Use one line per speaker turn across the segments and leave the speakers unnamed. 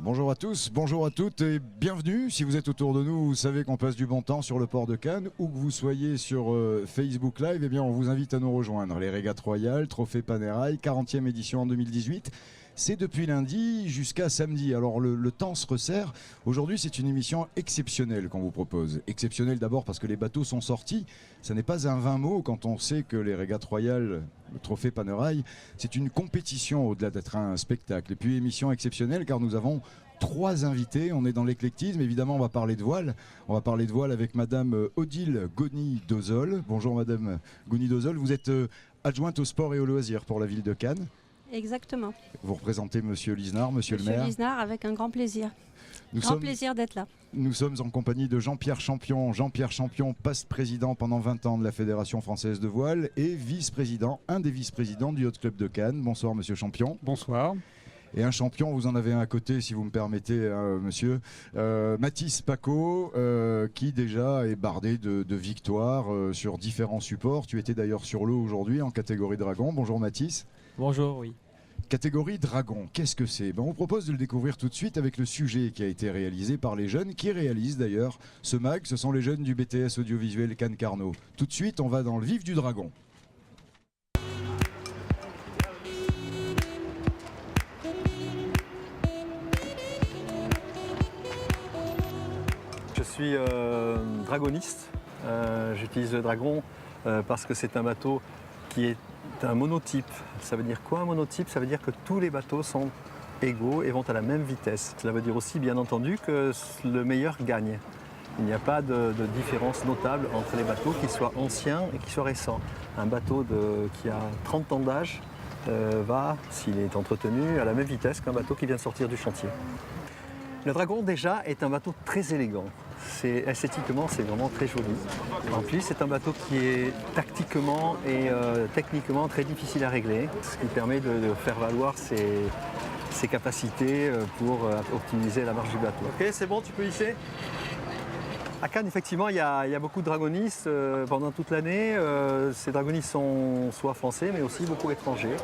Bonjour à tous, bonjour à toutes et bienvenue. Si vous êtes autour de nous, vous savez qu'on passe du bon temps sur le port de Cannes. Où que vous soyez sur Facebook Live, eh bien on vous invite à nous rejoindre. Les régates royales, Trophée Panerai, 40e édition en 2018. C'est depuis lundi jusqu'à samedi. Alors le temps se resserre. Aujourd'hui, c'est une émission exceptionnelle qu'on vous propose. Exceptionnelle d'abord parce que les bateaux sont sortis. Ça n'est pas un vain mot quand on sait que les régates royales, le Trophée Panerai, c'est une compétition au-delà d'être un spectacle. Et puis émission exceptionnelle car nous avons 3 invités. On est dans l'éclectisme. Évidemment, on va parler de voile. On va parler de voile avec Madame Odile Goni-Dozol. Bonjour Madame Goni-Dozol. Vous êtes adjointe au sport et au loisir pour la ville de Cannes.
Exactement.
Vous représentez Monsieur Lisnard, Monsieur le maire.
Monsieur Lisnard, avec un grand plaisir. Plaisir d'être là.
Nous sommes en compagnie de Jean-Pierre Champion. Jean-Pierre Champion, passe-président pendant 20 ans de la Fédération française de voile et vice-président, un des vice-présidents du Yacht Club de Cannes. Bonsoir Monsieur Champion.
Bonsoir.
Et un champion, vous en avez un à côté, si vous me permettez, monsieur. Mathis Paco, qui déjà est bardé de victoires sur différents supports. Tu étais d'ailleurs sur l'eau aujourd'hui en catégorie dragon. Bonjour Mathis.
Bonjour, oui.
Catégorie dragon, qu'est-ce que c'est? On vous propose de le découvrir tout de suite avec le sujet qui a été réalisé par les jeunes, qui réalisent d'ailleurs ce mag. Ce sont les jeunes du BTS audiovisuel Cannes Carnot. Tout de suite, on va dans le vif du dragon.
Je suis dragoniste. J'utilise le dragon parce que c'est un bateau qui est un monotype. Ça veut dire quoi un monotype? Ça veut dire que tous les bateaux sont égaux et vont à la même vitesse. Cela veut dire aussi bien entendu que le meilleur gagne. Il n'y a pas de différence notable entre les bateaux, qu'ils soient anciens et qu'ils soient récents. Un bateau qui a 30 ans d'âge va, s'il est entretenu, à la même vitesse qu'un bateau qui vient de sortir du chantier. Le Dragon déjà est un bateau très élégant. Esthétiquement, c'est vraiment très joli. En plus, c'est un bateau qui est tactiquement et techniquement très difficile à régler, ce qui permet de faire valoir ses capacités pour optimiser la marche du bateau. Ok, c'est bon, tu peux hisser. À Cannes, effectivement, il y a beaucoup de dragonistes pendant toute l'année. Ces dragonistes sont soit français, mais aussi beaucoup étrangers.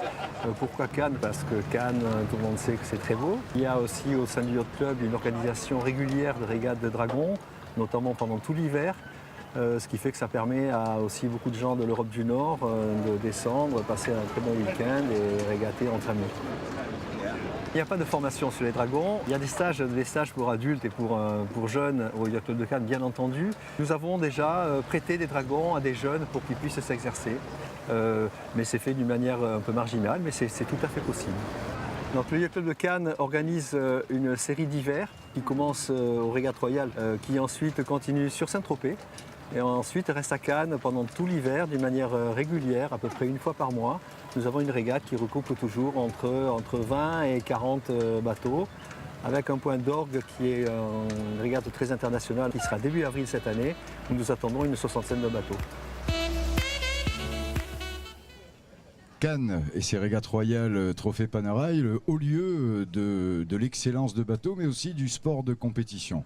Pourquoi Cannes? Parce que Cannes, tout le monde sait que c'est très beau. Il y a aussi au sein du Yacht Club une organisation régulière de régates de dragons, notamment pendant tout l'hiver. Ce qui fait que ça permet à aussi beaucoup de gens de l'Europe du Nord de descendre, passer un très bon week-end et régater entre amis. Il n'y a pas de formation sur les dragons. Il y a des stages pour adultes et pour jeunes au Yacht Club de Cannes, bien entendu. Nous avons déjà prêté des dragons à des jeunes pour qu'ils puissent s'exercer. Mais c'est fait d'une manière un peu marginale, mais c'est tout à fait possible. Donc, le Yacht Club de Cannes organise une série d'hiver qui commence au Régates Royales, qui ensuite continue sur Saint-Tropez. Et ensuite reste à Cannes pendant tout l'hiver d'une manière régulière, à peu près une fois par mois. Nous avons une régate qui recoupe toujours entre 20 et 40 bateaux, avec un point d'orgue qui est une régate très internationale qui sera début avril cette année, où nous attendons une 60aine de bateaux.
Cannes et ses régates royales Trophée Panerai, le haut lieu de l'excellence de bateau, mais aussi du sport de compétition.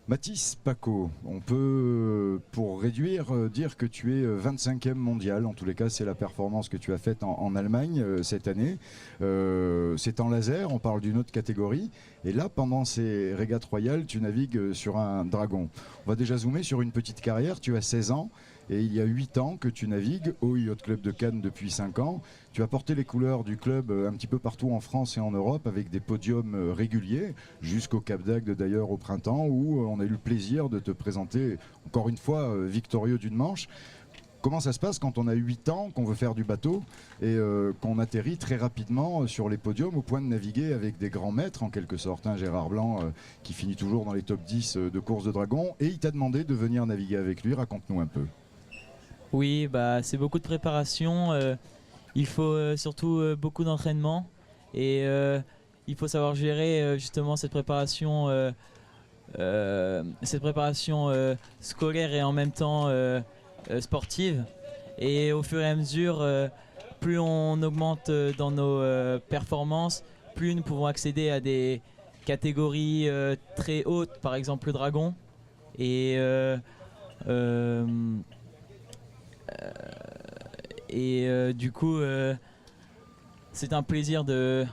Mathis Paco, on peut, pour réduire, dire que tu es 25e mondial. En tous les cas, c'est la performance que tu as faite en Allemagne cette année. C'est en laser, on parle d'une autre catégorie. Et là, pendant ces régates royales, tu navigues sur un dragon. On va déjà zoomer sur une petite carrière. Tu as 16 ans. Et il y a 8 ans que tu navigues au Yacht Club de Cannes depuis 5 ans. Tu as porté les couleurs du club un petit peu partout en France et en Europe avec des podiums réguliers, jusqu'au Cap d'Agde d'ailleurs au printemps, où on a eu le plaisir de te présenter encore une fois victorieux d'une manche. Comment ça se passe quand on a 8 ans, qu'on veut faire du bateau et qu'on atterrit très rapidement sur les podiums au point de naviguer avec des grands maîtres en quelque sorte, hein, Gérard Blanc qui finit toujours dans les top 10 de course de dragon, et il t'a demandé de venir naviguer avec lui. Raconte-nous un peu.
Oui, c'est beaucoup de préparation. Il faut surtout beaucoup d'entraînement et il faut savoir gérer justement cette préparation scolaire et en même temps sportive. Et au fur et à mesure, plus on augmente dans nos performances, plus nous pouvons accéder à des catégories très hautes, par exemple le dragon. Et du coup, c'est un plaisir de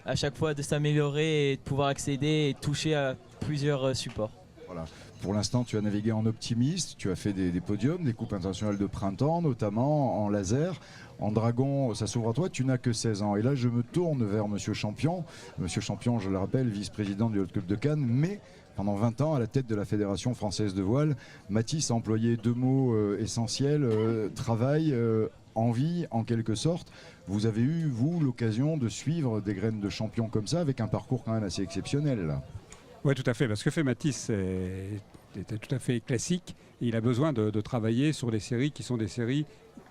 à chaque fois de s'améliorer et de pouvoir accéder et toucher à plusieurs supports.
Voilà. Pour l'instant, tu as navigué en optimiste, tu as fait des podiums, des coupes internationales de printemps, notamment en laser. En dragon, ça s'ouvre à toi, tu n'as que 16 ans. Et là, je me tourne vers Monsieur Champion. Monsieur Champion, je le rappelle, vice-président du Yacht Club de Cannes, mais pendant 20 ans à la tête de la Fédération française de voile. Mathis a employé 2 mots essentiels, travail, envie en quelque sorte. Vous avez eu, vous, l'occasion de suivre des graines de champion comme ça, avec un parcours quand même assez exceptionnel là.
Oui, tout à fait. Parce que fait Mathis était tout à fait classique. Et il a besoin de travailler sur des séries qui sont des séries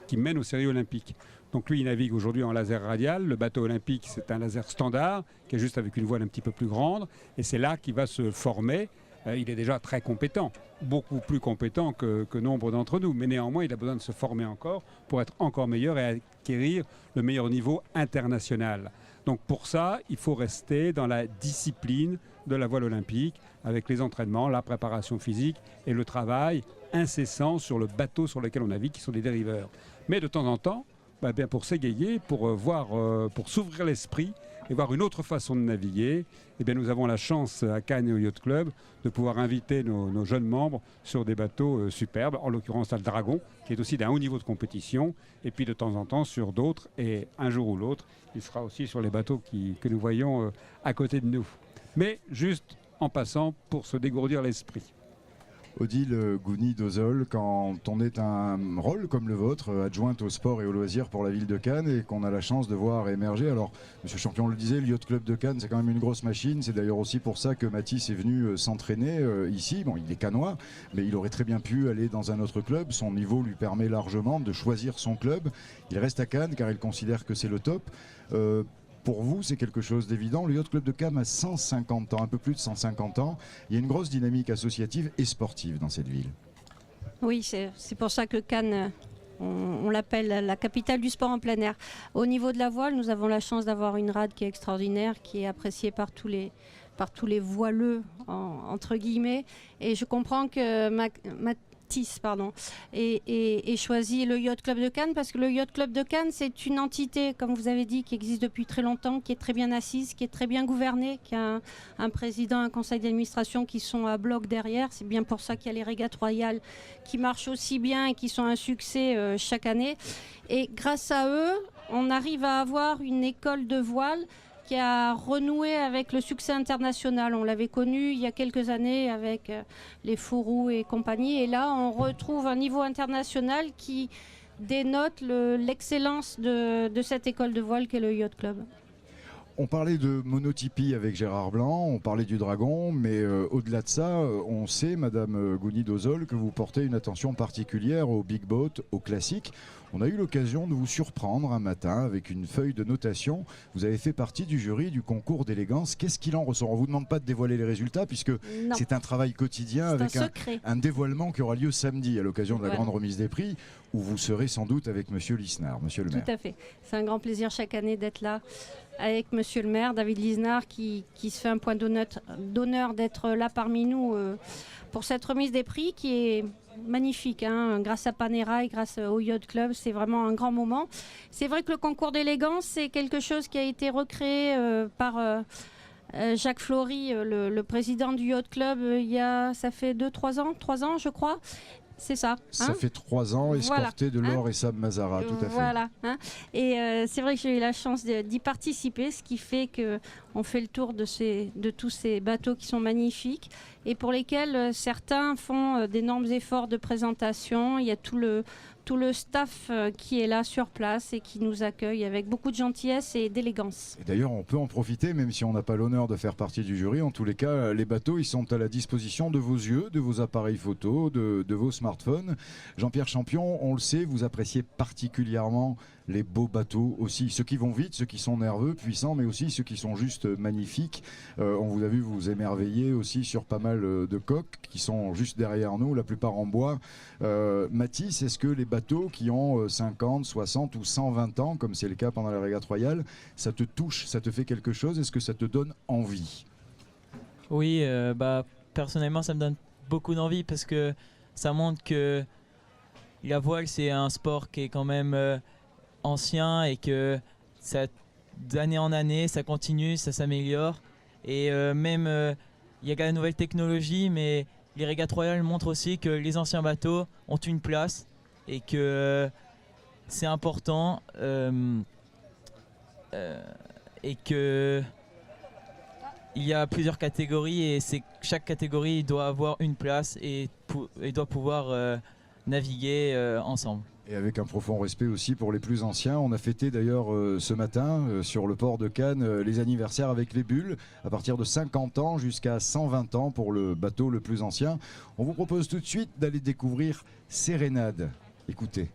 qui mènent aux séries olympiques. Donc lui, il navigue aujourd'hui en laser radial. Le bateau olympique, c'est un laser standard, qui est juste avec une voile un petit peu plus grande. Et c'est là qu'il va se former. Il est déjà très compétent, beaucoup plus compétent que nombre d'entre nous. Mais néanmoins, il a besoin de se former encore pour être encore meilleur et acquérir le meilleur niveau international. Donc pour ça, il faut rester dans la discipline de la voile olympique, avec les entraînements, la préparation physique et le travail incessant sur le bateau sur lequel on navigue, qui sont des dériveurs. Mais de temps en temps, bien pour s'égayer, pour s'ouvrir l'esprit et voir une autre façon de naviguer, nous avons la chance à Cannes et au Yacht Club de pouvoir inviter nos jeunes membres sur des bateaux superbes, en l'occurrence le Dragon, qui est aussi d'un haut niveau de compétition, et puis de temps en temps sur d'autres, et un jour ou l'autre, il sera aussi sur les bateaux que nous voyons à côté de nous. Mais juste en passant pour se dégourdir l'esprit.
Odile Gouni-Dozol, quand on est un rôle comme le vôtre, adjointe au sport et aux loisirs pour la ville de Cannes et qu'on a la chance de voir émerger, alors Monsieur Champion le disait, le Yacht Club de Cannes c'est quand même une grosse machine, c'est d'ailleurs aussi pour ça que Mathis est venu s'entraîner ici. Bon, il est cannois, mais il aurait très bien pu aller dans un autre club, son niveau lui permet largement de choisir son club. Il reste à Cannes car il considère que c'est le top. Pour vous, c'est quelque chose d'évident. Le Yacht Club de Cannes a 150 ans, un peu plus de 150 ans. Il y a une grosse dynamique associative et sportive dans cette ville.
Oui, c'est pour ça que Cannes, on l'appelle la capitale du sport en plein air. Au niveau de la voile, nous avons la chance d'avoir une rade qui est extraordinaire, qui est appréciée par tous les voileux, entre guillemets. Et je comprends que Mathis et choisi le Yacht Club de Cannes parce que le Yacht Club de Cannes c'est une entité, comme vous avez dit, qui existe depuis très longtemps, qui est très bien assise, qui est très bien gouvernée, qui a un président, un conseil d'administration qui sont à bloc derrière. C'est bien pour ça qu'il y a les régates royales qui marchent aussi bien et qui sont un succès chaque année. Et grâce à eux, on arrive à avoir une école de voile qui a renoué avec le succès international. On l'avait connu il y a quelques années avec les Fourous et compagnie. Et là, on retrouve un niveau international qui dénote l'excellence de cette école de voile qu'est le Yacht Club.
On parlait de monotypie avec Gérard Blanc, on parlait du Dragon, mais au-delà de ça, on sait, Madame Gouni-Dozol, que vous portez une attention particulière au big boat, au classique. On a eu l'occasion de vous surprendre un matin avec une feuille de notation. Vous avez fait partie du jury du concours d'élégance. Qu'est-ce qu'il en ressort? On ne vous demande pas de dévoiler les résultats puisque c'est un travail quotidien avec un dévoilement qui aura lieu samedi à l'occasion de la grande remise des prix où vous serez sans doute avec Monsieur Lisnard, Monsieur le maire.
Tout à fait. C'est un grand plaisir chaque année d'être là avec Monsieur le maire, David Lisnard, qui se fait un point d'honneur d'être là parmi nous pour cette remise des prix qui est magnifique, hein, grâce à Panera et grâce au Yacht Club, c'est vraiment un grand moment. C'est vrai que le concours d'élégance, c'est quelque chose qui a été recréé par Jacques Flory, le président du Yacht Club, ça fait 3 ans, je crois. C'est ça.
Ça fait 3 ans, escorté de Laure et Sam Mazara, tout à fait.
Voilà. Et c'est vrai que j'ai eu la chance d'y participer, ce qui fait qu'on fait le tour de tous ces bateaux qui sont magnifiques et pour lesquels certains font d'énormes efforts de présentation. Il y a tout le staff qui est là sur place et qui nous accueille avec beaucoup de gentillesse et d'élégance.
D'ailleurs, on peut en profiter, même si on n'a pas l'honneur de faire partie du jury. En tous les cas, les bateaux, ils sont à la disposition de vos yeux, de vos appareils photo, de vos smartphones. Jean-Pierre Champion, on le sait, vous appréciez particulièrement les beaux bateaux aussi, ceux qui vont vite, ceux qui sont nerveux, puissants, mais aussi ceux qui sont juste magnifiques. On vous a vu vous émerveiller aussi sur pas mal de coques qui sont juste derrière nous, la plupart en bois. Mathis, est-ce que les bateaux qui ont 50, 60 ou 120 ans, comme c'est le cas pendant la régate royale, ça te touche, ça te fait quelque chose? Est-ce que ça te donne envie?
Oui, personnellement ça me donne beaucoup d'envie parce que ça montre que la voile c'est un sport qui est quand même ancien et que ça d'année en année, ça continue, ça s'améliore. Et même, il y a la nouvelle technologie, mais les régates royales montrent aussi que les anciens bateaux ont une place et que c'est important et que il y a plusieurs catégories et chaque catégorie doit avoir une place et doit pouvoir naviguer ensemble.
Et avec un profond respect aussi pour les plus anciens. On a fêté d'ailleurs ce matin sur le port de Cannes les anniversaires avec les bulles, à partir de 50 ans jusqu'à 120 ans pour le bateau le plus ancien. On vous propose tout de suite d'aller découvrir Sérénade. Écoutez.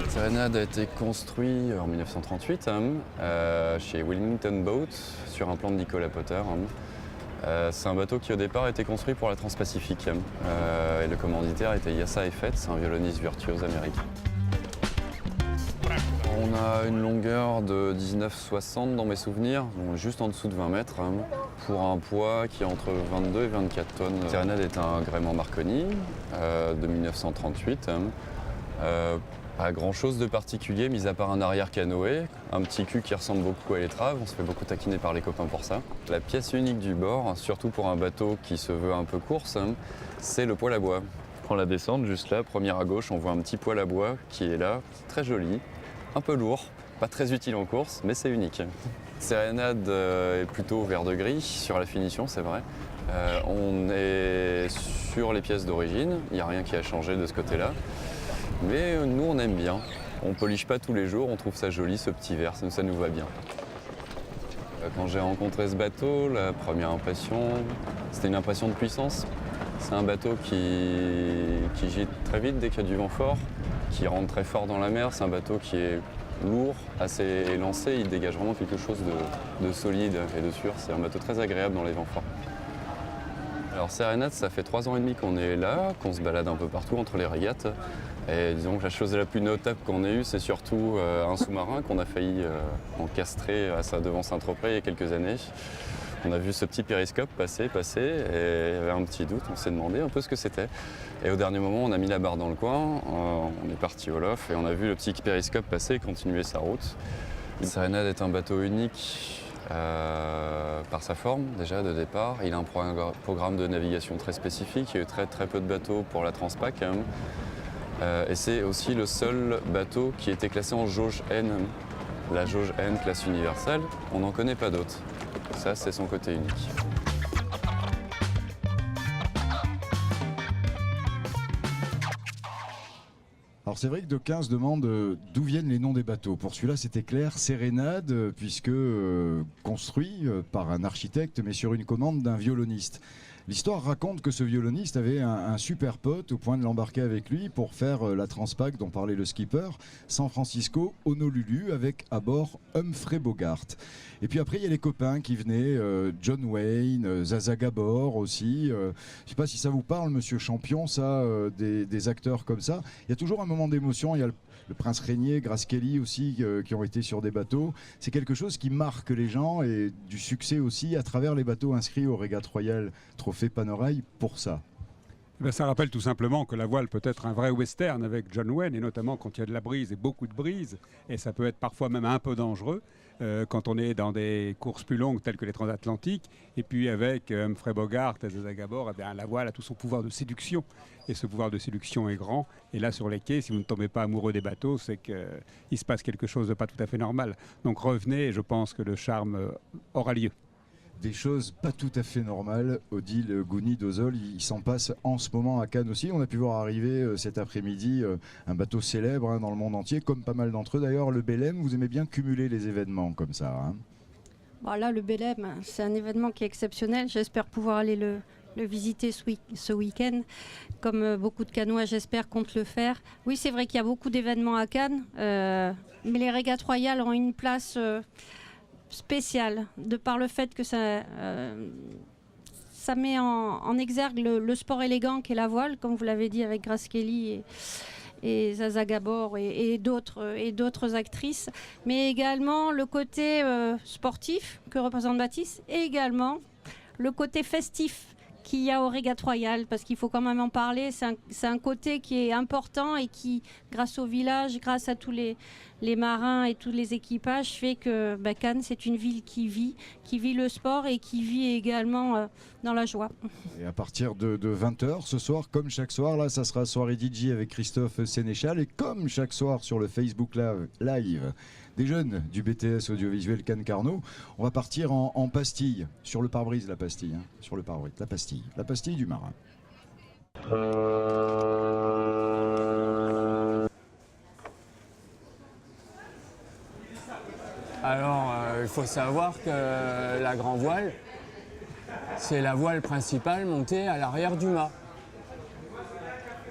Sérénade a été construit en 1938 chez Wellington Boat sur un plan de Nicolas Potter. C'est un bateau qui au départ a été construit pour la Transpacifique et le commanditaire était Yassa Effet, c'est un violoniste virtuose américain. On a une longueur de 19,60 dans mes souvenirs, donc juste en dessous de 20 mètres, pour un poids qui est entre 22 et 24 tonnes. Sérénade est un gréement Marconi de 1938. Pas grand chose de particulier, mis à part un arrière canoë, un petit cul qui ressemble beaucoup à l'étrave, on se fait beaucoup taquiner par les copains pour ça. La pièce unique du bord, surtout pour un bateau qui se veut un peu course, c'est le poêle à bois. On prend la descente juste là, première à gauche, on voit un petit poêle à bois qui est là, très joli, un peu lourd, pas très utile en course, mais c'est unique. Sérénade est plutôt vert de gris sur la finition, c'est vrai. On est sur les pièces d'origine, il n'y a rien qui a changé de ce côté-là. Mais nous, on aime bien. On ne polish pas tous les jours, on trouve ça joli, ce petit vert, ça nous va bien. Quand j'ai rencontré ce bateau, la première impression, c'était une impression de puissance. C'est un bateau qui gîte très vite dès qu'il y a du vent fort, qui rentre très fort dans la mer. C'est un bateau qui est lourd, assez élancé, il dégage vraiment quelque chose de solide et de sûr. C'est un bateau très agréable dans les vents forts. Alors Sérénade, ça fait 3 ans et demi qu'on est là, qu'on se balade un peu partout entre les régates. Et disons que la chose la plus notable qu'on ait eue, c'est surtout un sous-marin qu'on a failli encastrer devant Saint-Tropez il y a quelques années. On a vu ce petit périscope passer, et il y avait un petit doute, on s'est demandé un peu ce que c'était. Et au dernier moment, on a mis la barre dans le coin, on est parti au lof et on a vu le petit périscope passer et continuer sa route. Sérénade est un bateau unique par sa forme déjà de départ. Il a un programme de navigation très spécifique, il y a eu très peu de bateaux pour la Transpac quand même. Et c'est aussi le seul bateau qui était classé en jauge N. La jauge N, classe universelle, on n'en connaît pas d'autres. Ça, c'est son côté unique.
Alors c'est vrai que d'aucuns se demandent d'où viennent les noms des bateaux. Pour celui-là, c'était clair, Sérénade, puisque construit par un architecte, mais sur une commande d'un violoniste. L'histoire raconte que ce violoniste avait un super pote au point de l'embarquer avec lui pour faire la Transpac dont parlait le skipper, San Francisco, Honolulu, avec à bord Humphrey Bogart. Et puis après, il y a les copains qui venaient, John Wayne, Zaza Gabor aussi. Je ne sais pas si ça vous parle, Monsieur Champion, ça, des acteurs comme ça. Il y a toujours un moment d'émotion. Il y a le Prince Régnier, Grace Kelly aussi, qui ont été sur des bateaux. C'est quelque chose qui marque les gens et du succès aussi à travers les bateaux inscrits au Régate Royale Trophée Panerai pour ça.
Ça rappelle tout simplement que la voile peut être un vrai western avec John Wayne, et notamment quand il y a de la brise et beaucoup de brise, et ça peut être parfois même un peu dangereux quand on est dans des courses plus longues telles que les transatlantiques. Et puis avec Humphrey Bogart et Zaza Gabor, eh bien, la voile a tout son pouvoir de séduction, et ce pouvoir de séduction est grand. Et là sur les quais, si vous ne tombez pas amoureux des bateaux, c'est qu'il se passe quelque chose de pas tout à fait normal. Donc revenez, et je pense que le charme aura lieu.
Des choses pas tout à fait normales. Odile Gouni-Dozol, il s'en passe en ce moment à Cannes aussi. On a pu voir arriver cet après-midi un bateau célèbre dans le monde entier, comme pas mal d'entre eux d'ailleurs, le Belém. Vous aimez bien cumuler les événements comme ça, hein?
Bon, là, le Belém, c'est un événement qui est exceptionnel. J'espère pouvoir aller le visiter ce week-end. Comme beaucoup de Cannois, j'espère, comptent le faire. Oui, c'est vrai qu'il y a beaucoup d'événements à Cannes, mais les régates royales ont une place spécial, de par le fait que ça met en exergue le sport élégant qu'est la voile, comme vous l'avez dit avec Grace Kelly et Zaza Gabor et d'autres actrices, mais également le côté sportif que représente Mathis, et également le côté festif qu'il y a au Régate Royale, parce qu'il faut quand même en parler. C'est un côté qui est important et qui, grâce au village, grâce à tous les marins et tous les équipages, fait que Cannes, c'est une ville qui vit le sport et qui vit également dans la joie.
Et à partir de 20h ce soir, comme chaque soir, là, ça sera soirée DJ avec Christophe Sénéchal, et comme chaque soir sur le Facebook Live des jeunes du BTS audiovisuel Cannes Carnot, on va partir en pastille, sur le pare-brise, la pastille, hein, sur le pare-brise, la pastille du marin.
Alors, il faut savoir que la grand voile, c'est la voile principale montée à l'arrière du mât.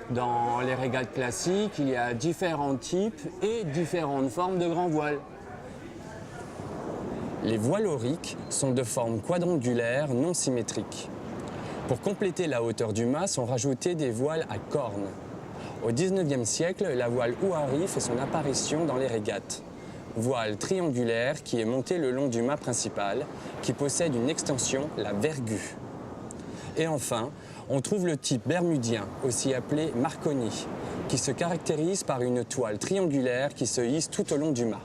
Dans les régates classiques, il y a différents types et différentes formes de grand voile.
Les voiles auriques sont de forme quadrangulaire non symétrique. Pour compléter la hauteur du mât sont rajoutées des voiles à cornes. Au XIXe siècle, la voile ouari fait son apparition dans les régates. Voile triangulaire qui est montée le long du mât principal, qui possède une extension, la vergue. Et enfin, on trouve le type bermudien, aussi appelé Marconi, qui se caractérise par une toile triangulaire qui se hisse tout au long du mât.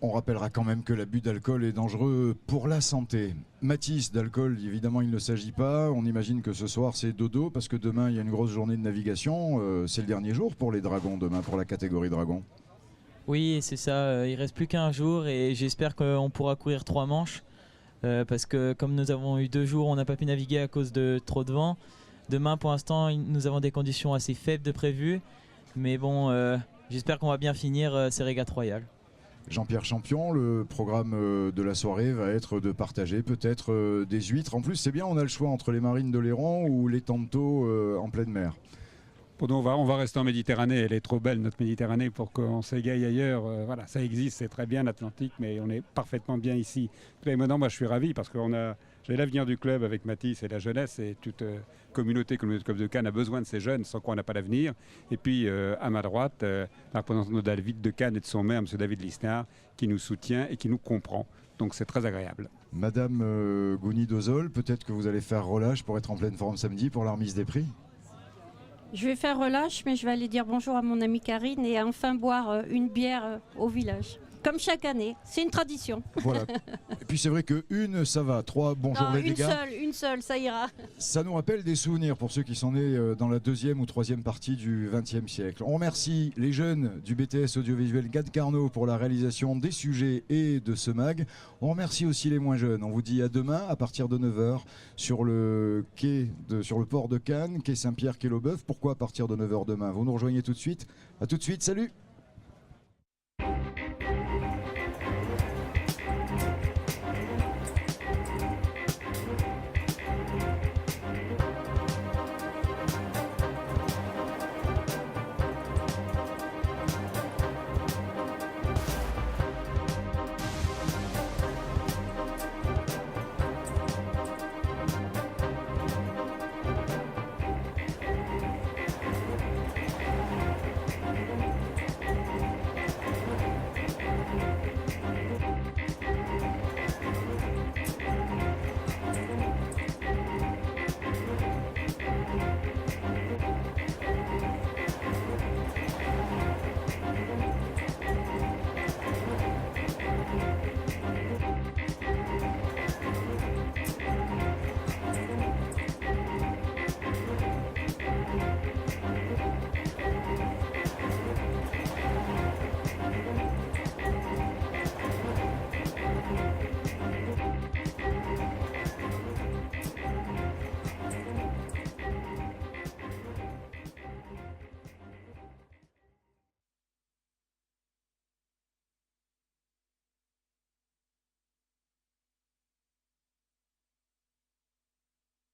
On rappellera quand même que l'abus d'alcool est dangereux pour la santé. Mathis, d'alcool, évidemment, il ne s'agit pas. On imagine que ce soir, c'est dodo, parce que demain, il y a une grosse journée de navigation. C'est le dernier jour pour les dragons, demain, pour la catégorie dragon.
Oui, c'est ça. Il reste plus qu'un jour et j'espère qu'on pourra courir 3 manches. Parce que comme nous avons eu 2 jours, on n'a pas pu naviguer à cause de trop de vent. Demain, pour l'instant, nous avons des conditions assez faibles de prévues. Mais bon, j'espère qu'on va bien finir ces régates royales.
Jean-Pierre Champion, le programme de la soirée va être de partager peut-être des huîtres. En plus, c'est bien, on a le choix entre les marines de l'Héron ou les tantos en pleine mer.
Pour nous, on va rester en Méditerranée. Elle est trop belle, notre Méditerranée, pour qu'on s'égaye ailleurs. Voilà, ça existe, c'est très bien l'Atlantique, mais on est parfaitement bien ici. Et maintenant, moi, je suis ravi parce que j'ai l'avenir du club avec Mathis et la jeunesse, et toute communauté comme le club de Cannes a besoin de ces jeunes, sans quoi on n'a pas d'avenir. Et puis, à ma droite, la représentante de David de Cannes et de son maire, M. David Lisnard, qui nous soutient et qui nous comprend. Donc, c'est très agréable.
Madame Gouni Dozol, peut-être que vous allez faire relâche pour être en pleine forme samedi pour la remise des prix.
Je vais faire relâche, mais je vais aller dire bonjour à mon amie Karine et enfin boire une bière au village. Comme chaque année, c'est une tradition.
Voilà. Et puis c'est vrai que une, ça va. 3, bonjour
non,
les gars.
Une seule, ça ira.
Ça nous rappelle des souvenirs pour ceux qui sont nés dans la 2e ou 3e partie du XXe siècle. On remercie les jeunes du BTS audiovisuel Cannes Carnot pour la réalisation des sujets et de ce mag. On remercie aussi les moins jeunes. On vous dit à demain à partir de 9h sur le port de Cannes, quai Saint-Pierre, quai Laubeuf. Pourquoi à partir de 9h demain? Vous nous rejoignez tout de suite. À tout de suite, salut.